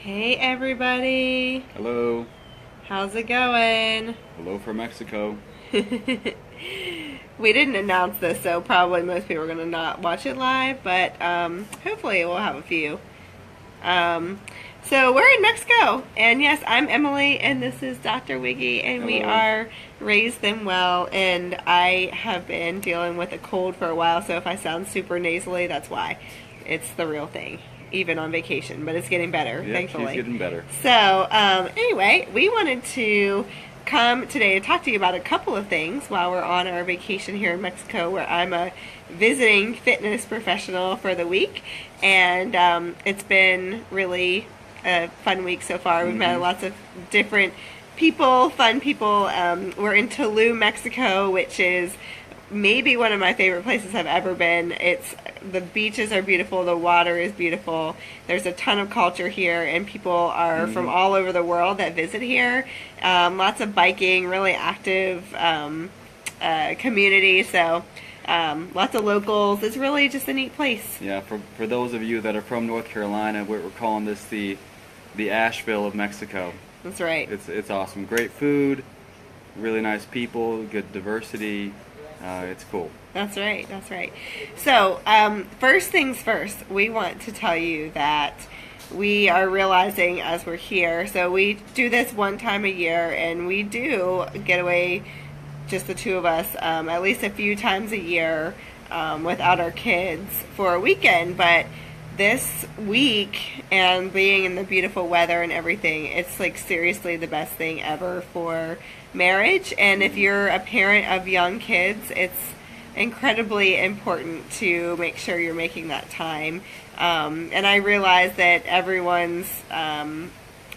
Hey everybody, Hello. how's it going? Hello from Mexico. We didn't announce this, so probably most people are going to not watch it live, but hopefully we'll have a few. Um, so we're in Mexico, and yes, I'm Emily, and this is Dr. Wiggy, and we Hello. are Raise Them Well, and I have been dealing with a cold for a while, so if I sound super nasally, that's why. It's the real thing, even on vacation, but it's getting better, Yep, she's thankfully. getting better. So, anyway, we wanted to come today to talk to you about a couple of things while we're on our vacation here in Mexico, where I'm a visiting fitness professional for the week, and it's been really a fun week so far. We've met Mm-hmm. lots of different people, fun people. We're in Tulum, Mexico, which is maybe one of my favorite places I've ever been. It's the beaches are beautiful, the water is beautiful. There's a ton of culture here, and people are from Mm-hmm. all over the world that visit here. Lots of biking, really active community. So lots of locals. It's really just a neat place. Yeah, for those of you that are from North Carolina, we're calling this the Asheville of Mexico. That's right. It's awesome. Great food, really nice people, good diversity. It's cool. That's right. That's right. So, first things first, we want to tell you that we are realizing as we're here. So, we do this one time a year, and we do get away, just the two of us, at least a few times a year without our kids for a weekend. But this week and being in the beautiful weather and everything, it's like seriously the best thing ever for marriage. And if Mm-hmm. you're a parent of young kids, it's incredibly important to make sure you're making that time. And I realize that everyone's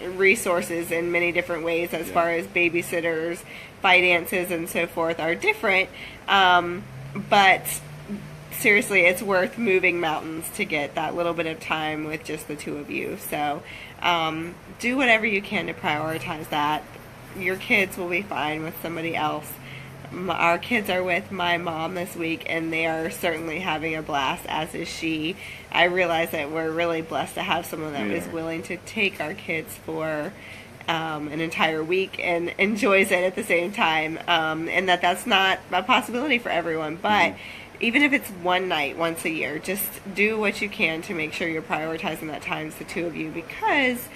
resources in many different ways, as Yeah. far as babysitters, finances, and so forth, are different. But seriously, it's worth moving mountains to get that little bit of time with just the two of you. So do whatever you can to prioritize that. Your kids will be fine with somebody else. Our kids are with my mom this week, and they are certainly having a blast, as is she. I realize that we're really blessed to have someone that is Yeah. willing to take our kids for an entire week and enjoys it at the same time, and that's not a possibility for everyone. But Mm-hmm. even if it's one night once a year, just do what you can to make sure you're prioritizing that time as the two of you, because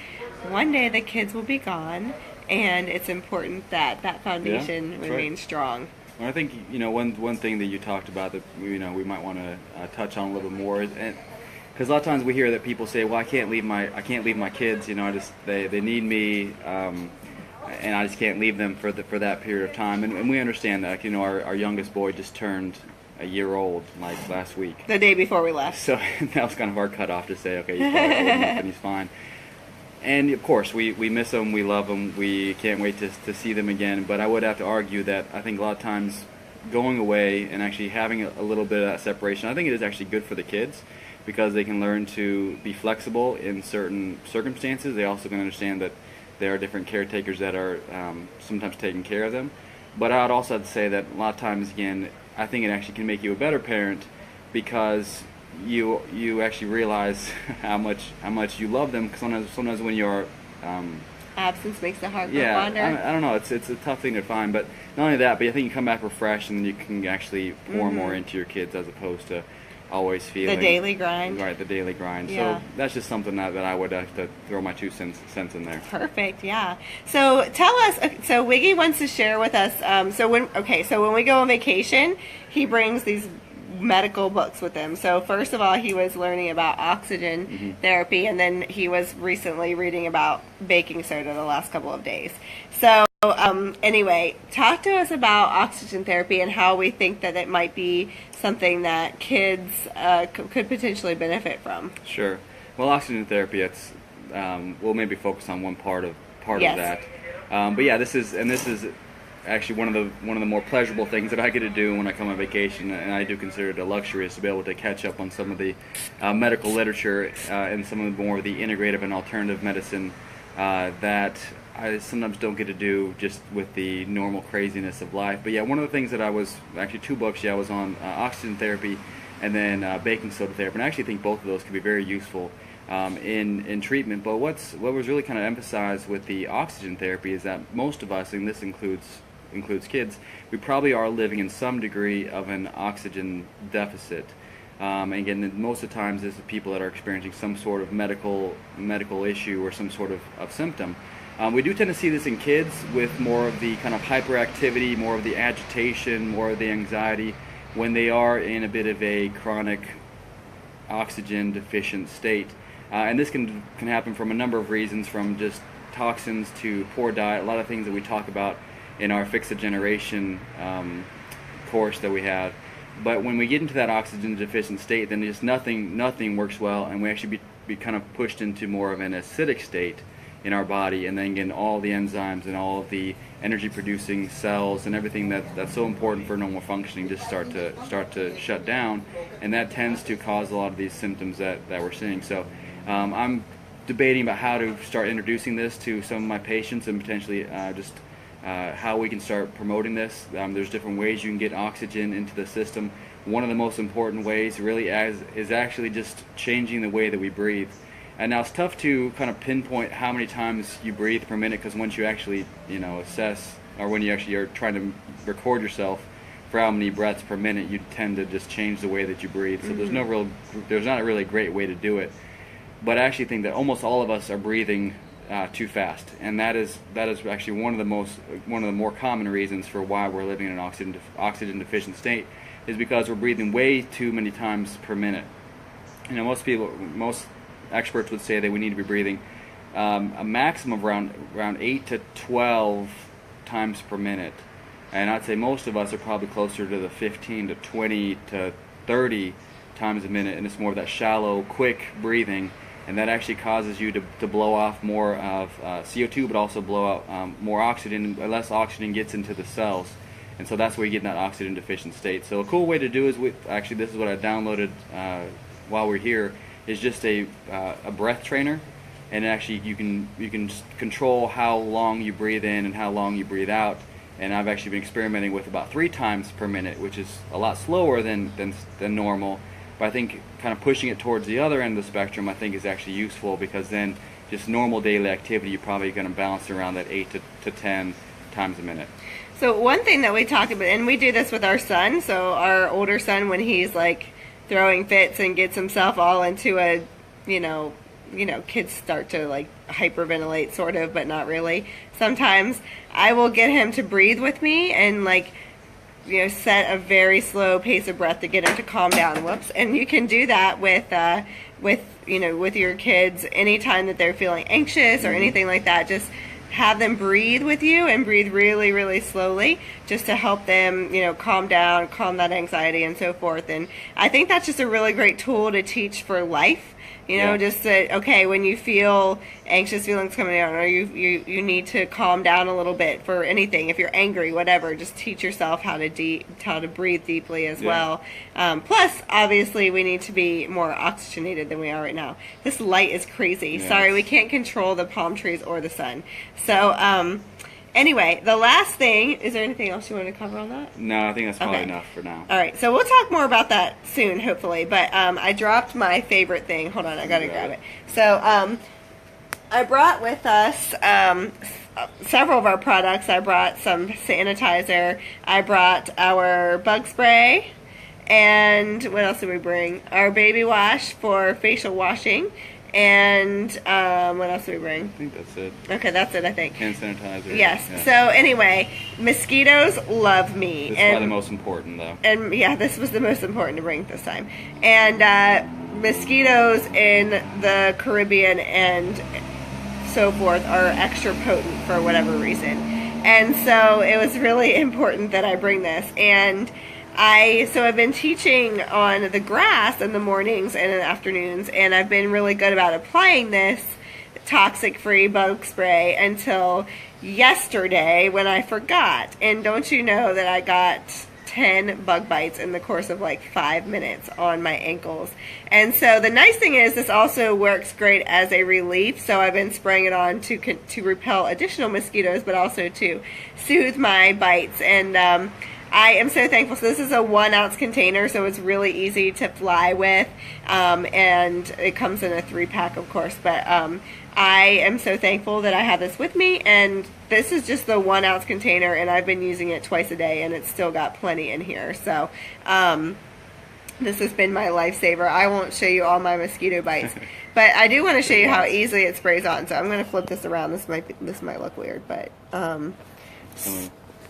one day the kids will be gone, and it's important that that Yeah, foundation that's right. remains strong. Well, I think one thing that you talked about that we might want to touch on a little bit more, and because a lot of times we hear that people say, "Well, I can't leave my kids. I just they need me, and I just can't leave them for that period of time." And we understand that. Our youngest boy just turned a year old like last week, The day before we left. so that was kind of our cutoff to say, "Okay, he's probably old enough and he's fine." And of course, we miss them, we love them, we can't wait to see them again. But I would have to argue that I think a lot of times going away and actually having a little bit of that separation, I think it is actually good for the kids because they can learn to be flexible in certain circumstances. They also can understand that there are different caretakers that are sometimes taking care of them. But I'd also have to say that a lot of times, again, I think it actually can make you a better parent because you actually realize how much you love them. 'Cause sometimes when you're Absence makes the heart go yeah, fonder. I don't know, it's a tough thing to find, but not only that, but I think you come back refreshed and then you can actually pour more into your kids as opposed to always The feeling daily grind. right, the daily grind. Yeah. So that's just something that I would have to throw my 2 cents in there. Perfect. Yeah. So tell us. So Wiggy wants to share with us. So when we go on vacation, he brings these medical books with him. So first of all, he was learning about oxygen therapy, and then he was recently reading about baking soda the last couple of days. So anyway, talk to us about oxygen therapy and how we think that it might be something that kids could potentially benefit from. Sure. Well, oxygen therapy, we'll maybe focus on one part of Yes. that. But yeah, this is actually one of the more pleasurable things that I get to do when I come on vacation, and I do consider it a luxury, is to be able to catch up on some of the medical literature and some of the more of the integrative and alternative medicine that I sometimes don't get to do just with the normal craziness of life. But yeah, one of the things that I was actually 2 books. Yeah, I was on oxygen therapy and then baking soda therapy, and I actually think both of those could be very useful in treatment. But what was really kind of emphasized with the oxygen therapy is that most of us, and this includes kids, we probably are living in some degree of an oxygen deficit. And again, most of the times this is people that are experiencing some sort of medical issue or some sort of symptom. We do tend to see this in kids with more of the kind of hyperactivity, more of the agitation, more of the anxiety when they are in a bit of a chronic oxygen deficient state. And this can happen from a number of reasons, from just toxins to poor diet, a lot of things that we talk about in our Fix the Generation course that we have. But when we get into that oxygen deficient state, then just nothing works well, and we actually be kind of pushed into more of an acidic state in our body, and then again all the enzymes and all of the energy producing cells and everything that's so important for normal functioning just start to shut down, and that tends to cause a lot of these symptoms that we're seeing. So I'm debating about how to start introducing this to some of my patients, and potentially how we can start promoting this. There's different ways you can get oxygen into the system. One of the most important ways really is actually just changing the way that we breathe. And now it's tough to kind of pinpoint how many times you breathe per minute, because once you actually assess, or when you actually are trying to record yourself for how many breaths per minute, you tend to just change the way that you breathe. So there's not a really great way to do it. But I actually think that almost all of us are breathing too fast, and that is actually one of the more common reasons for why we're living in an oxygen deficient state, is because we're breathing way too many times per minute. Most experts would say that we need to be breathing a maximum of around 8 to 12 times per minute, and I'd say most of us are probably closer to the 15 to 20 to 30 times a minute, and it's more of that shallow, quick breathing. And that actually causes you to blow off more of CO2, but also blow out more oxygen. Less oxygen gets into the cells, and so that's where you get in that oxygen deficient state. So a cool way to do is this is what I downloaded while we're here, is just a breath trainer, and actually you can control how long you breathe in and how long you breathe out. And I've actually been experimenting with about 3 times per minute, which is a lot slower than normal. But I think kind of pushing it towards the other end of the spectrum, I think, is actually useful, because then just normal daily activity, you're probably going to balance around that 8 to 10 times a minute. So one thing that we talk about, and we do this with our son, so our older son, when he's like throwing fits and gets himself all into a, kids start to like hyperventilate sort of, but not really. Sometimes I will get him to breathe with me and set a very slow pace of breath to get him to calm down. Whoops. And you can do that with your kids anytime that they're feeling anxious or anything like that. Just have them breathe with you and breathe really, really slowly, just to help them, calm down, calm that anxiety and so forth. And I think that's just a really great tool to teach for life. Just that, okay, when you feel anxious feelings coming on, or you need to calm down a little bit for anything, if you're angry, whatever, just teach yourself how to breathe deeply as well. Plus, obviously, we need to be more oxygenated than we are right now. This light is crazy. Yes. Sorry, we can't control the palm trees or the sun. So, anyway, the last thing, is there anything else you want to cover on that? No, I think that's probably enough for now. All right, so we'll talk more about that soon, hopefully. But I dropped my favorite thing. Hold on, I got to grab it. So I brought with us several of our products. I brought some sanitizer. I brought our bug spray. And what else did we bring? Our baby wash for facial washing. And what else did we bring? I think that's it. Okay, that's it, I think. Hand sanitizer. Yes. Yeah. So anyway, mosquitoes love me. This is probably the most important, though. And yeah, this was the most important to bring this time. And mosquitoes in the Caribbean and so forth are extra potent for whatever reason. And so it was really important that I bring this. And I've been teaching on the grass in the mornings and in the afternoons, and I've been really good about applying this toxic-free bug spray until yesterday when I forgot. And don't you know that I got 10 bug bites in the course of like 5 minutes on my ankles. And so the nice thing is this also works great as a relief. So I've been spraying it on to repel additional mosquitoes, but also to soothe my bites. And I am so thankful. So this is a 1 ounce container, so it's really easy to fly with, and it comes in a 3-pack, of course. But I am so thankful that I have this with me, and this is just the 1 ounce container, and I've been using it twice a day, and it's still got plenty in here. So this has been my lifesaver. I won't show you all my mosquito bites, but I do want to show you how easily it sprays on. So I'm going to flip this around. This might look weird, but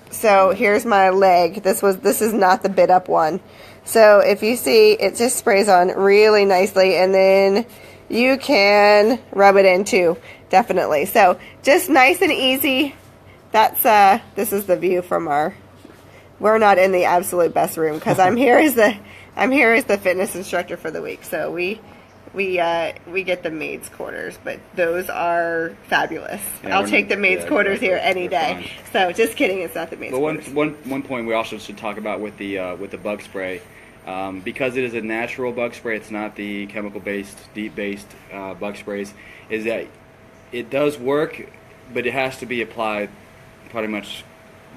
so here's my leg. This is not the bit up one. So if you see, it just sprays on really nicely, and then you can rub it in too, definitely. So just nice and easy. That's this is the view from we're not in the absolute best room because I'm here as the fitness instructor for the week. So we get the maid's quarters, but those are fabulous. Yeah, I'll take the maid's quarters exactly. here any They're day. fine. So just kidding, it's not the maid's But quarters. one point we also should talk about with the bug spray, because it is a natural bug spray, it's not the chemical-based, DEET-based bug sprays, is that it does work, but it has to be applied pretty much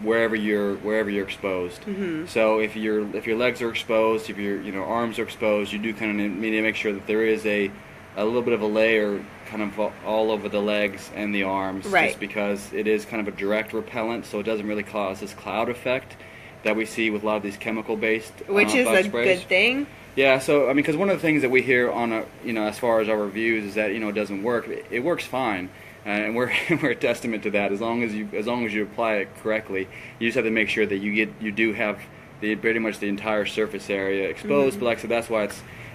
wherever you're exposed. Mm-hmm. So if your legs are exposed, if your arms are exposed, you do kind of need to make sure that there is a little bit of a layer kind of all over the legs and the arms, Right. just because it is kind of a direct repellent, so it doesn't really cause this cloud effect that we see with a lot of these chemical-based Which is bug a sprays. good thing. Yeah, so I mean, because one of the things that we hear on as far as our reviews is that it doesn't work. It works fine, and we're a testament to that. As long as you apply it correctly, you just have to make sure that you do have pretty much the entire surface area exposed. Mm-hmm. But like I said, that's why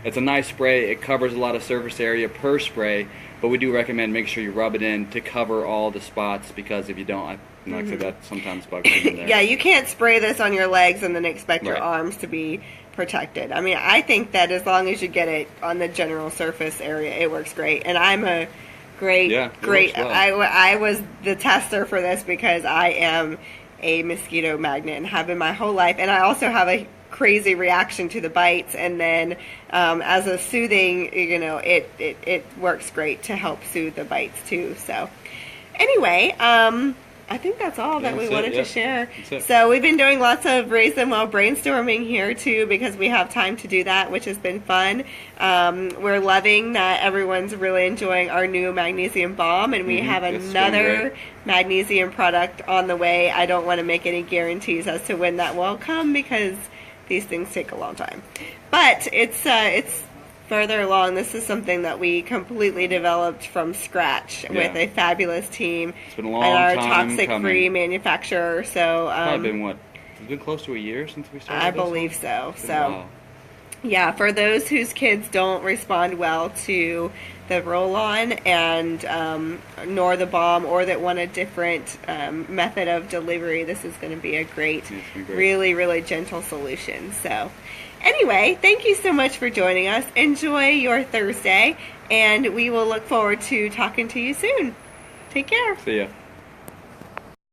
it's a nice spray. It covers a lot of surface area per spray, but we do recommend making sure you rub it in to cover all the spots, because if you don't, like I said, that sometimes bugs get in there. Yeah, you can't spray this on your legs and then expect your Right. arms to be protected. I mean, I think that as long as you get it on the general surface area, it works great. And I'm a great, works well. I was the tester for this because I am a mosquito magnet and have been my whole life. And I also have a crazy reaction to the bites. And then as a soothing, it works great to help soothe the bites too. So anyway, I think that's all that we wanted to share. So we've been doing lots of Raise Them Well brainstorming here too, because we have time to do that, which has been fun. We're loving that everyone's really enjoying our new magnesium balm, and we have It's doing another great. magnesium product on the way. I don't want to make any guarantees as to when that will come because these things take a long time. But it's further along. This is something that we completely developed from scratch with a fabulous team It's been a long and our time toxic-free coming. manufacturer. So Probably been what? It's been close to a year since we started. I this one? believe so. It's been So a while. yeah, for those whose kids don't respond well to the roll-on and nor the balm, or that want a different method of delivery, this is going to be a great, It's been great. really, really gentle solution. So anyway, thank you so much for joining us. Enjoy your Thursday, and we will look forward to talking to you soon. Take care. See ya.